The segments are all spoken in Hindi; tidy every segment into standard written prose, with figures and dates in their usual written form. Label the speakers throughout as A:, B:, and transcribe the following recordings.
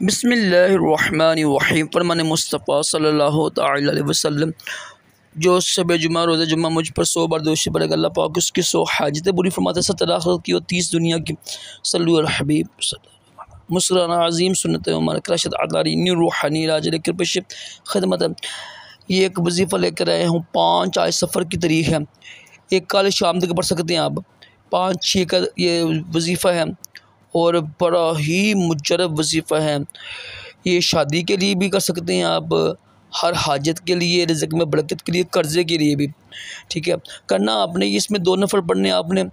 A: बिस्मिल्लाहिर्रहमानिर्रहीम। फरमान मुस्तफ़ा सल्लल्लाहु तआला अलैहि वसल्लम, जो शब जुमा रोज़ा जुमा मुझ पर 100 बार दोषी पड़ेगा, अल्लाह पाक उसकी 100 हाजतें पूरी फरमाता है, 70 आखिरत की और 30 दुनिया की। सल्लु अला हबीब मुस्राना अज़ीम सुन्नत मुबारक रशद अतारी न्यू रूहानी राज कृपश खिदमत। ये एक वजीफ़ा लेकर आए हूँ। 5 आज सफ़र की तारीख है। एक कल शाम तक पढ़ सकते हैं आप। 5-6 का ये वजीफ़ा है और बड़ा ही मुजरब वजीफ़ा है। ये शादी के लिए भी कर सकते हैं आप, हर हाजत के लिए, रिज़्क़ में बरकत के लिए, कर्ज़े के लिए भी। ठीक है, करना आपने इसमें 2 नफ़ल पढ़ने, आपने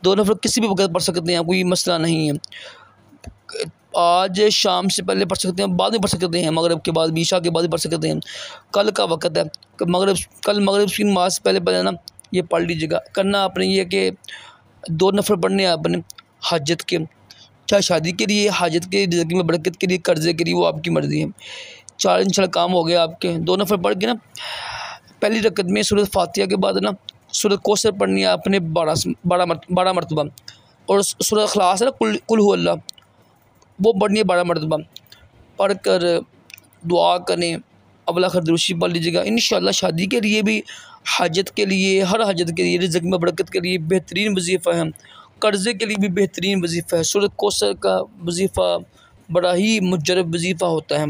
A: 2 नफ़ल किसी भी वक्त पढ़ सकते हैं, कोई मसला नहीं है। आज शाम से पहले पढ़ सकते हैं, बाद में पढ़ सकते हैं, मगरिब के बाद, ईशा के बाद पढ़ सकते हैं। कल का वक़्त है, कल मगरिब की नमाज़ से पहले ना ये पढ़ लीजिएगा। करना आपने ये कि 2 नफ़ल पढ़ने आपने हाजत के, चाहे शादी के लिए, हाजत के, रिज़्क़ में बरकत के लिए, कर्ज़े के लिए, वो आपकी मर्ज़ी है। 4 इंशाअल्लाह काम हो गया आपके। 2 नफ़ल पढ़ के ना पहली रकत में सूरत फातिहा के बाद ना सूरत कौसर पढ़नी है आपने 12 मरतबा, और सूरत इखलास है ना, कुल हु अल्लाह, वो पढ़नी है 12 मरतबा। पढ़ कर दुआ करें, अवला खरदूशी पढ़ लीजिएगा। इंशाअल्लाह शादी के लिए भी, हाजत के लिए, हर हाजत के लिए, रिज़्क़ में बरकत के लिए बेहतरीन वजीफ़ा है। कर्ज़े के लिए भी बेहतरीन वजीफ़ा है। सूरत कौसर का वजीफ़ा बड़ा ही मुजरब वजीफ़ा होता है।